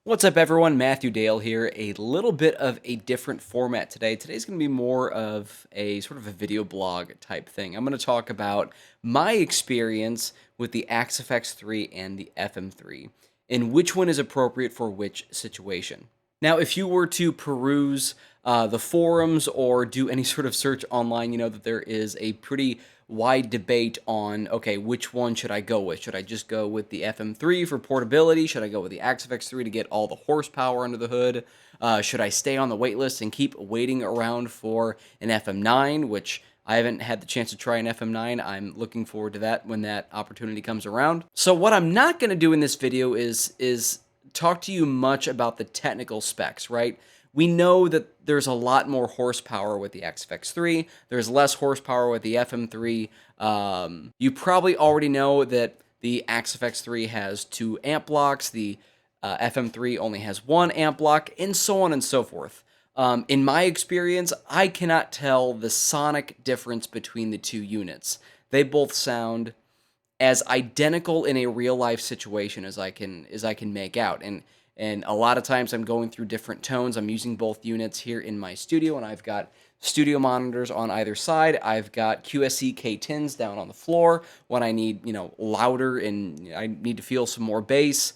What's up, everyone? Matthew Dale here. A little bit of a different format today. Today's going to be more of a sort of a video blog type thing. I'm going to talk about my experience with the Axe FX3 and the FM3 and which one is appropriate for which situation. Now, if you were to peruse the forums or do any sort of search online, you know that there is a pretty wide debate on, okay, which one should I go with? Should I just go with the FM3 for portability? Should I go with the Axe FX3 to get all the horsepower under the hood? Should I stay on the wait list and keep waiting around for an FM9, which I haven't had the chance to try an FM9. I'm looking forward to that when that opportunity comes around. So what I'm not going to do in this video is talk to you much about the technical specs, right? We know that there's a lot more horsepower with the Axe FX3. There's less horsepower with the FM3. You probably already know that the Axe FX3 has 2 amp blocks. The FM3 only has 1 amp block, and so on and so forth. In my experience, I cannot tell the sonic difference between the 2 units. They both sound as identical in a real-life situation as I can make out. And a lot of times I'm going through different tones. I'm using both units here in my studio, and I've got studio monitors on either side. I've got QSC K10s down on the floor when I need, louder and I need to feel some more bass.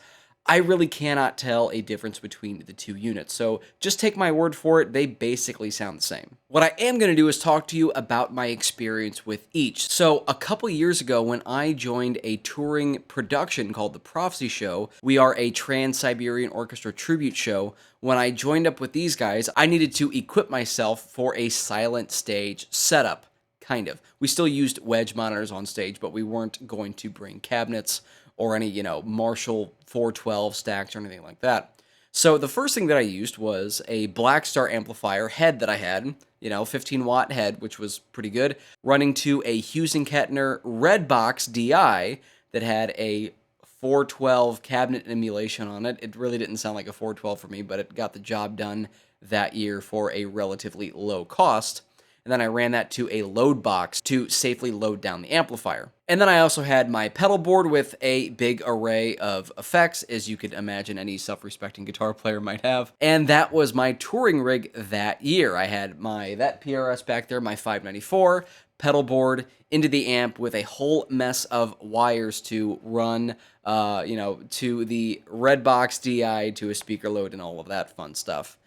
I really cannot tell a difference between the 2 units, so just take my word for it, they basically sound the same. What I am going to do is talk to you about my experience with each. So a couple years ago when I joined a touring production called The Prophecy Show, we are a Trans-Siberian Orchestra tribute show. When I joined up with these guys, I needed to equip myself for a silent stage setup. Kind of. We still used wedge monitors on stage, but we weren't going to bring cabinets or any, Marshall 412 stacks or anything like that. So the first thing that I used was a Black Star amplifier head that I had, 15-watt head, which was pretty good, running to a Hughes & Kettner Redbox DI that had a 412 cabinet emulation on it. It really didn't sound like a 412 for me, but it got the job done that year for a relatively low cost. And then I ran that to a load box to safely load down the amplifier. And then I also had my pedal board with a big array of effects, as you could imagine any self-respecting guitar player might have. And that was my touring rig that year. I had that PRS back there, my 594, pedal board into the amp with a whole mess of wires to run, to the Redbox DI, to a speaker load and all of that fun stuff.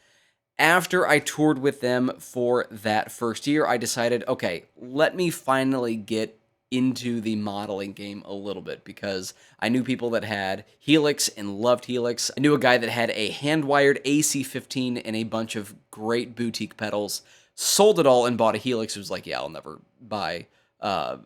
After I toured with them for that first year, I decided, okay, let me finally get into the modeling game a little bit, because I knew people that had Helix and loved Helix. I knew a guy that had a hand-wired AC-15 and a bunch of great boutique pedals, sold it all and bought a Helix. It was like, yeah, I'll never buy an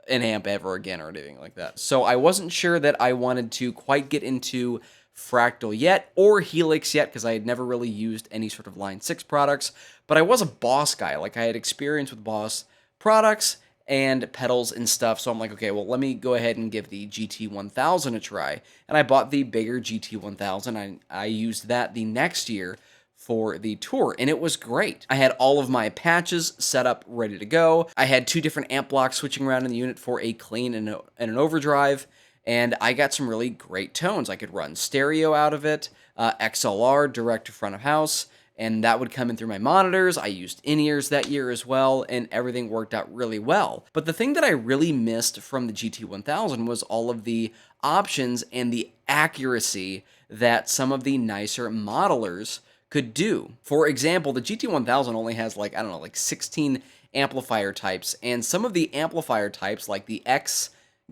amp ever again or anything like that. So I wasn't sure that I wanted to quite get into Fractal yet, or Helix yet, because I had never really used any sort of Line 6 products, but I was a Boss guy. Like, I had experience with Boss products and pedals and stuff, so I'm like, okay, well, let me go ahead and give the GT1000 a try, and I bought the bigger GT1000. I used that the next year for the tour, and it was great. I had all of my patches set up, ready to go. I had 2 different amp blocks switching around in the unit for a clean and an overdrive, and I got some really great tones. I could run stereo out of it, XLR, direct to front of house, and that would come in through my monitors. I used in-ears that year as well, and everything worked out really well. But the thing that I really missed from the GT1000 was all of the options and the accuracy that some of the nicer modelers could do. For example, the GT1000 only has like 16 amplifier types, and some of the amplifier types, like the X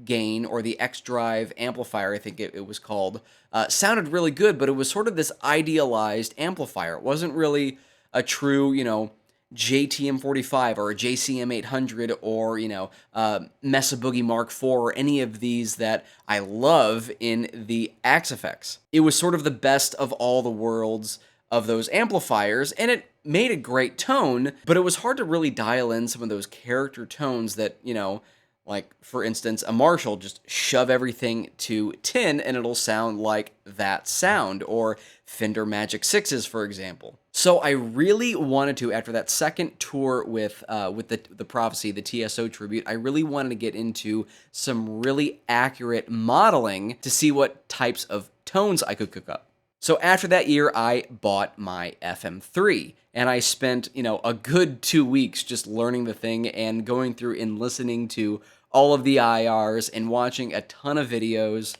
gain or the X drive amplifier, I think it was called, sounded really good, but it was sort of this idealized amplifier. It wasn't really a true, JTM45 or a JCM 800 or, Mesa Boogie Mark IV or any of these that I love in the Axe FX. It was sort of the best of all the worlds of those amplifiers, and it made a great tone, but it was hard to really dial in some of those character tones that, like, for instance, a Marshall, just shove everything to 10 and it'll sound like that sound, or Fender Magic 6s, for example. So I really wanted to, after that second tour with the Prophecy, the TSO tribute, I really wanted to get into some really accurate modeling to see what types of tones I could cook up. So after that year, I bought my FM3, and I spent, a good 2 weeks just learning the thing and going through and listening to all of the IRs and watching a ton of videos.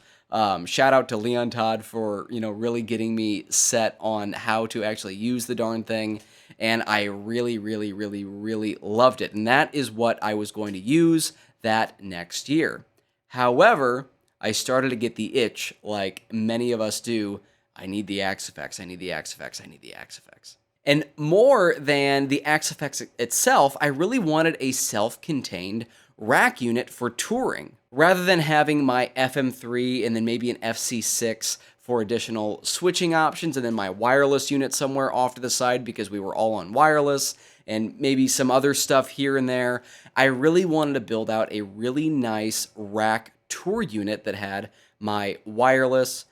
Shout out to Leon Todd for, really getting me set on how to actually use the darn thing. And I really, really, really, really loved it. And that is what I was going to use that next year. However, I started to get the itch, like many of us do. I need the Axe FX, I need the Axe FX, I need the Axe FX. And more than the Axe FX itself, I really wanted a self-contained rack unit for touring. Rather than having my FM3 and then maybe an FC6 for additional switching options and then my wireless unit somewhere off to the side because we were all on wireless and maybe some other stuff here and there, I really wanted to build out a really nice rack tour unit that had my wireless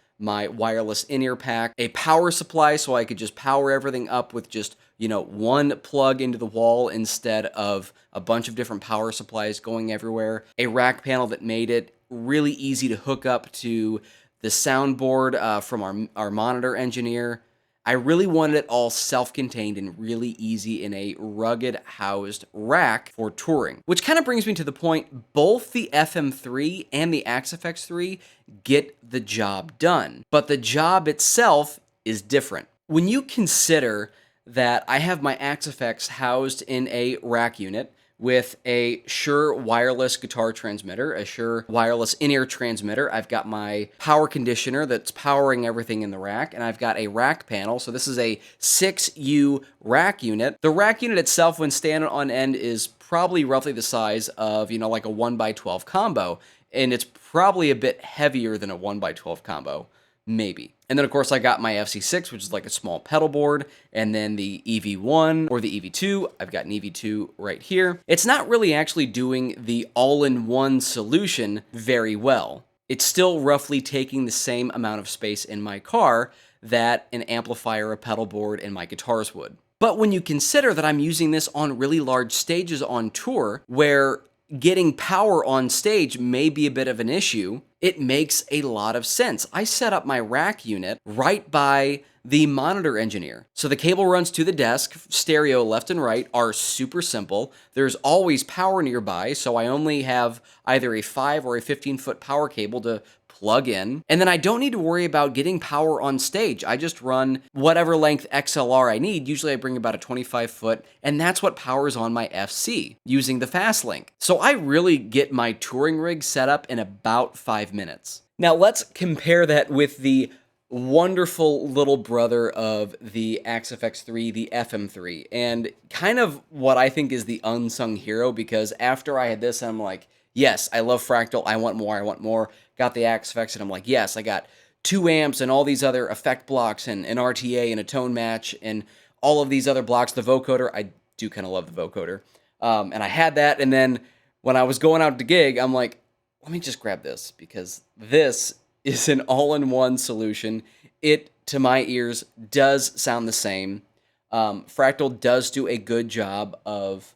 in-ear pack, a power supply so I could just power everything up with just, one plug into the wall instead of a bunch of different power supplies going everywhere, a rack panel that made it really easy to hook up to the soundboard from our monitor engineer. I really wanted it all self-contained and really easy in a rugged housed rack for touring. Which kind of brings me to the point, both the FM3 and the Axe FX3 get the job done, but the job itself is different. When you consider that I have my Axe FX housed in a rack unit with a Shure wireless guitar transmitter, a Shure wireless in-ear transmitter. I've got my power conditioner that's powering everything in the rack, and I've got a rack panel. So this is a 6U rack unit. The rack unit itself, when standing on end, is probably roughly the size of, like a 1x12 combo, and it's probably a bit heavier than a 1x12 combo. Maybe. And then, of course, I got my FC6, which is like a small pedal board, and then the EV1 or the EV2. I've got an EV2 right here. It's not really actually doing the all-in-one solution very well. It's still roughly taking the same amount of space in my car that an amplifier, a pedal board, and my guitars would. But when you consider that I'm using this on really large stages on tour, where getting power on stage may be a bit of an issue, it makes a lot of sense. I set up my rack unit right by the monitor engineer. So the cable runs to the desk, stereo left and right are super simple. There's always power nearby, so I only have either a 5 or a 15-foot power cable to plug in. And then I don't need to worry about getting power on stage. I just run whatever length XLR I need. Usually I bring about a 25-foot, and that's what powers on my FC using the fast link. So I really get my touring rig set up in about 5 minutes. Now let's compare that with the wonderful little brother of the Axe FX3, the FM3, and kind of what I think is the unsung hero, because after I had this, I'm like, yes, I love Fractal, I want more. Got the Axe FX, and I'm like, yes, I got 2 amps and all these other effect blocks and an RTA and a tone match and all of these other blocks, the vocoder. I do kind of love the vocoder. And I had that, and then when I was going out to gig, I'm like, let me just grab this, because this is an all-in-one solution. It, to my ears, does sound the same. Fractal does do a good job of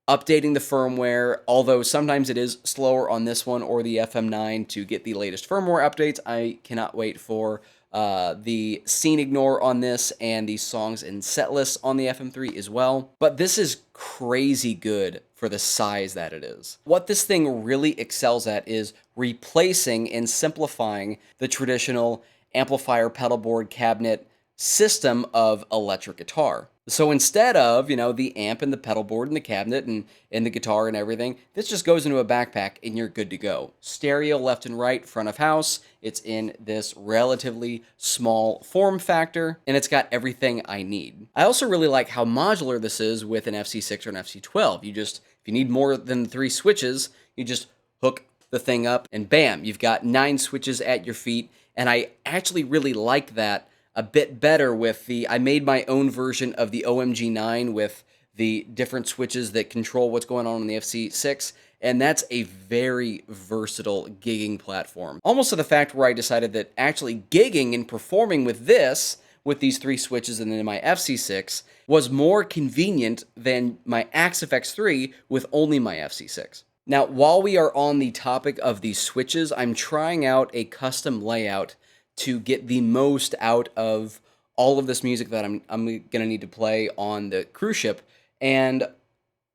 updating the firmware, although sometimes it is slower on this one or the FM9 to get the latest firmware updates. I cannot wait for the scene ignore on this and the songs and set lists on the FM3 as well. But this is crazy good for the size that it is. What this thing really excels at is replacing and simplifying the traditional amplifier pedal board cabinet system of electric guitar. So instead of, the amp and the pedal board and the cabinet and the guitar and everything, this just goes into a backpack and you're good to go. Stereo left and right, front of house. It's in this relatively small form factor, and it's got everything I need. I also really like how modular this is with an FC6 or an FC12. If you need more than 3 switches, you just hook the thing up and bam, you've got 9 switches at your feet. And I actually really like that a bit better with I made my own version of the OMG9 with the different switches that control what's going on in the FC6, and that's a very versatile gigging platform. Almost to the fact where I decided that actually gigging and performing with these 3 switches and then my FC6 was more convenient than my Axe FX3 with only my FC6. Now, while we are on the topic of these switches, I'm trying out a custom layout to get the most out of all of this music that I'm gonna need to play on the cruise ship. And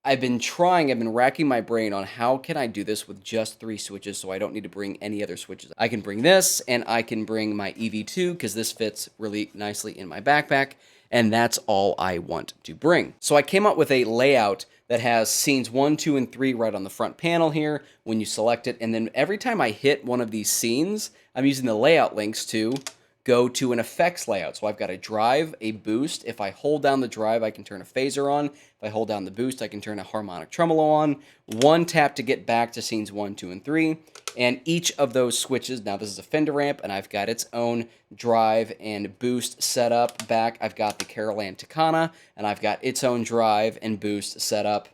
I've been racking my brain on how can I do this with just 3 switches so I don't need to bring any other switches. I can bring this, and I can bring my EV2 because this fits really nicely in my backpack, and that's all I want to bring. So I came up with a layout that has scenes 1, 2, and 3 right on the front panel here when you select it, and then every time I hit one of these scenes, I'm using the layout links to go to an effects layout. So I've got a drive, a boost. If I hold down the drive, I can turn a phaser on. If I hold down the boost, I can turn a harmonic tremolo on. One tap to get back to scenes 1, 2, and 3. And each of those switches, now this is a Fender amp, and I've got its own drive and boost set up. Back, I've got the Carolan Takana, and I've got its own drive and boost set up.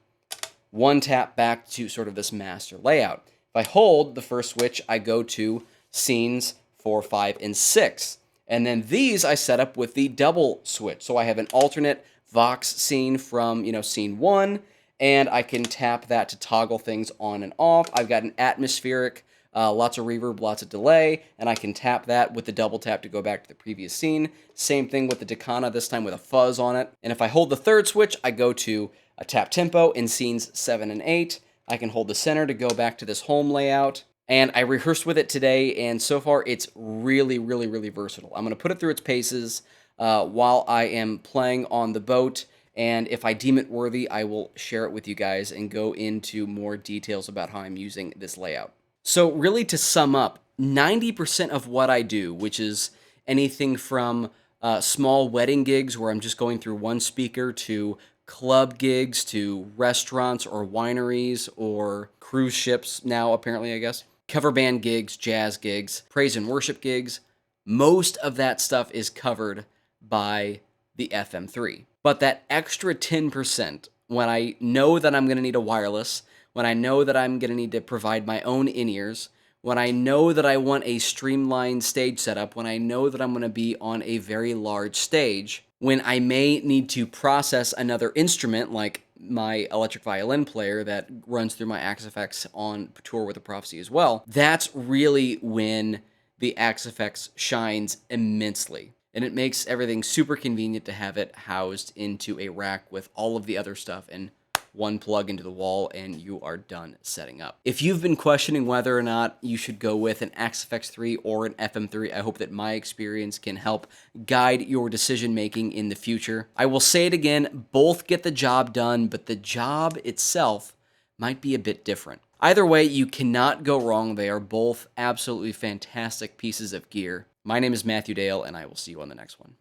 One tap back to sort of this master layout. If I hold the first switch, I go to scenes 4, 5, and 6. And then these I set up with the double switch. So I have an alternate Vox scene from, scene 1, and I can tap that to toggle things on and off. I've got an atmospheric, lots of reverb, lots of delay, and I can tap that with the double tap to go back to the previous scene. Same thing with the Takana, this time with a fuzz on it. And if I hold the third switch, I go to a tap tempo in scenes 7 and 8. I can hold the center to go back to this home layout. And I rehearsed with it today, and so far it's really, really, really versatile. I'm going to put it through its paces while I am playing on the boat, and if I deem it worthy, I will share it with you guys and go into more details about how I'm using this layout. So really, to sum up, 90% of what I do, which is anything from small wedding gigs where I'm just going through one speaker to club gigs to restaurants or wineries or cruise ships now, apparently, I guess. Cover band gigs, jazz gigs, praise and worship gigs. Most of that stuff is covered by the FM3. But that extra 10%, when I know that I'm going to need a wireless, when I know that I'm going to need to provide my own in-ears, when I know that I want a streamlined stage setup, when I know that I'm going to be on a very large stage, when I may need to process another instrument like my electric violin player that runs through my Axe FX on tour with the Prophecy as well, that's really when the Axe FX shines immensely. And it makes everything super convenient to have it housed into a rack with all of the other stuff and one plug into the wall, and you are done setting up. If you've been questioning whether or not you should go with an Axe FX3 or an FM3, I hope that my experience can help guide your decision making in the future. I will say it again, both get the job done, but the job itself might be a bit different. Either way, you cannot go wrong. They are both absolutely fantastic pieces of gear. My name is Matthew Dale, and I will see you on the next one.